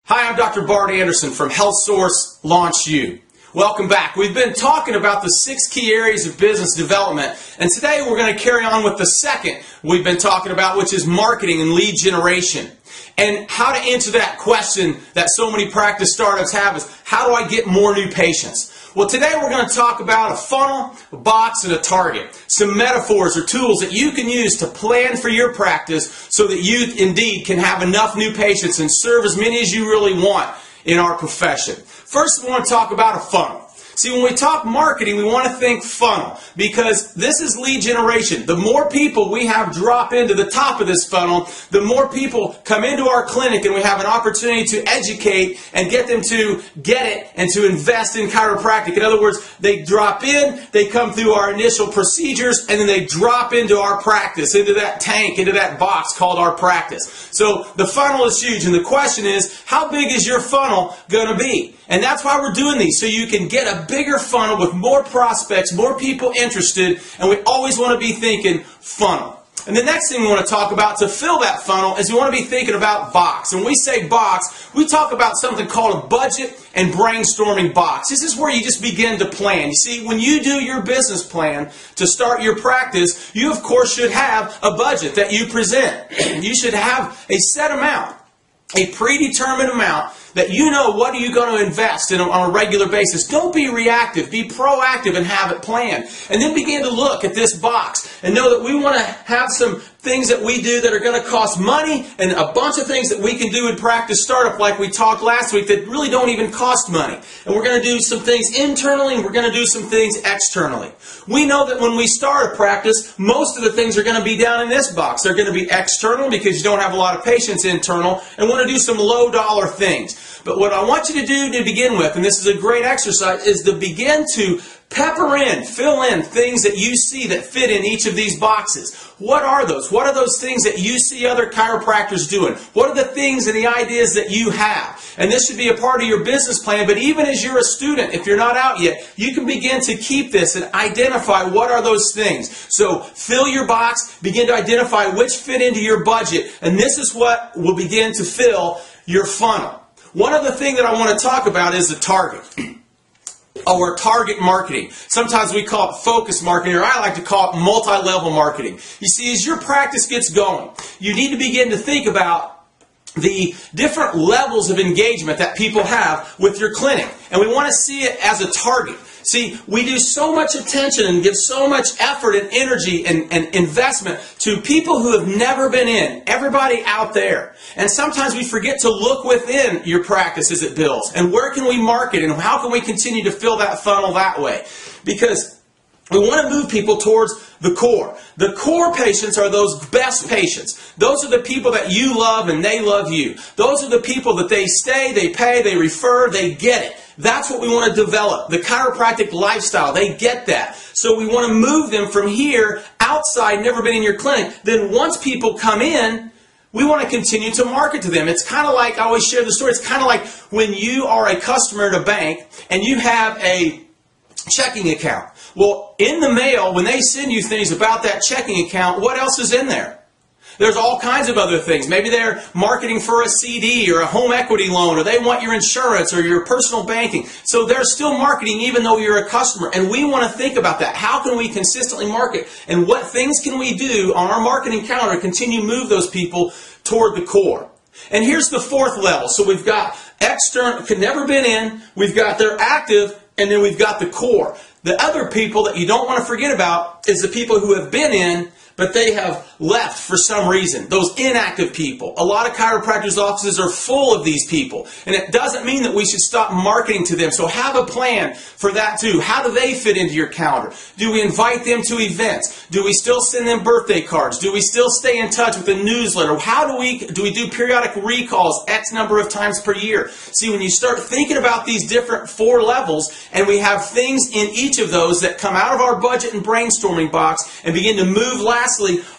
Hi, I'm Dr. Bart Anderson from HealthSource Launch U. Welcome back. We've been talking about the 6 key areas of business development, and today we're going to carry on with the second we've been talking about, which is marketing and lead generation. And how to answer that question that so many practice startups have is, how do I get more new patients? Well, today we're going to talk about a funnel, a box, and a target. Some metaphors or tools that you can use to plan for your practice so that you indeed can have enough new patients and serve as many as you really want in our profession. First, we want to talk about a funnel. See, when we talk marketing, we want to think funnel because this is lead generation. The more people we have drop into the top of this funnel, the more people come into our clinic and we have an opportunity to educate and get them to get it and to invest in chiropractic. In other words, they drop in, they come through our initial procedures, and then they drop into our practice, into that tank, into that box called our practice. So the funnel is huge, and the question is, how big is your funnel going to be? And that's why we're doing these, so you can get a bigger funnel with more prospects, more people interested, and we always want to be thinking funnel. And the next thing we want to talk about to fill that funnel is we want to be thinking about box. And when we say box, we talk about something called a budget and brainstorming box. This is where you just begin to plan. You see, when you do your business plan to start your practice, you of course should have a budget that you present. You should have a set amount, a predetermined amount that you know what are you going to invest in on a regular basis. Don't be reactive. Be proactive and have it planned. And then begin to look at this box and know that we want to have some things that we do that are going to cost money and a bunch of things that we can do in practice startup like we talked last week that really don't even cost money. And we're going to do some things internally and we're going to do some things externally. We know that when we start a practice, most of the things are going to be down in this box. They're going to be external because you don't have a lot of patients internal and want to do some low dollar things. But what I want you to do to begin with, and this is a great exercise, is to begin to pepper in, fill in things that you see that fit in each of these boxes. What are those? What are those things that you see other chiropractors doing? What are the things and the ideas that you have? And this should be a part of your business plan, but even as you're a student, if you're not out yet, you can begin to keep this and identify what are those things. So fill your box, begin to identify which fit into your budget, and this is what will begin to fill your funnel. One other thing that I want to talk about is the target, or target marketing. Sometimes we call it focus marketing, or I like to call it multi-level marketing. You see, as your practice gets going, you need to begin to think about the different levels of engagement that people have with your clinic. And we want to see it as a target. See, we do so much attention and give so much effort and energy and investment to people who have never been in, everybody out there. And sometimes we forget to look within your practice as it builds. And where can we market and how can we continue to fill that funnel that way? Because we want to move people towards the core. The core patients are those best patients. Those are the people that you love and they love you. Those are the people that they stay, they pay, they refer, they get it. That's what we want to develop. The chiropractic lifestyle, they get that. So we want to move them from here, outside, never been in your clinic. Then once people come in, we want to continue to market to them. It's kind of like, I always share the story, it's kind of like when you are a customer at a bank and you have a checking account. Well, in the mail, when they send you things about that checking account, what else is in there? There's all kinds of other things. Maybe they're marketing for a CD or a home equity loan, or they want your insurance or your personal banking. So they're still marketing even though you're a customer. And we want to think about that. How can we consistently market? And what things can we do on our marketing calendar to continue to move those people toward the core? And here's the fourth level. So we've got external, could never been in, we've got they're active, and then we've got the core. The other people that you don't want to forget about is the people who have been in, but they have left for some reason. Those inactive people. A lot of chiropractors' offices are full of these people. And it doesn't mean that we should stop marketing to them. So have a plan for that too. How do they fit into your calendar? Do we invite them to events? Do we still send them birthday cards? Do we still stay in touch with a newsletter? How do we do periodic recalls X number of times per year? See, when you start thinking about these different 4 levels, and we have things in each of those that come out of our budget and brainstorming box and begin to move lastly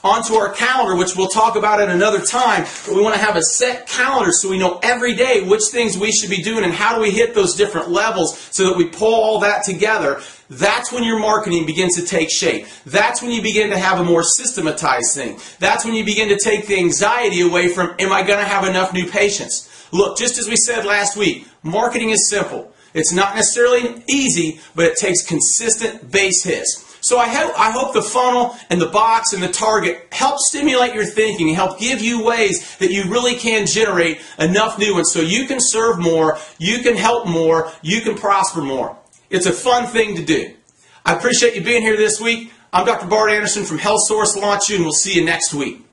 onto our calendar, which we'll talk about at another time, but we want to have a set calendar so we know every day which things we should be doing and how do we hit those different levels so that we pull all that together. That's when your marketing begins to take shape. That's when you begin to have a more systematized thing. That's when you begin to take the anxiety away from, am I going to have enough new patients? Look, just as we said last week, marketing is simple. It's not necessarily easy, but it takes consistent base hits. So I hope the funnel and the box and the target help stimulate your thinking and help give you ways that you really can generate enough new ones so you can serve more, you can help more, you can prosper more. It's a fun thing to do. I appreciate you being here this week. I'm Dr. Bart Anderson from Health Source Launch You, and we'll see you next week.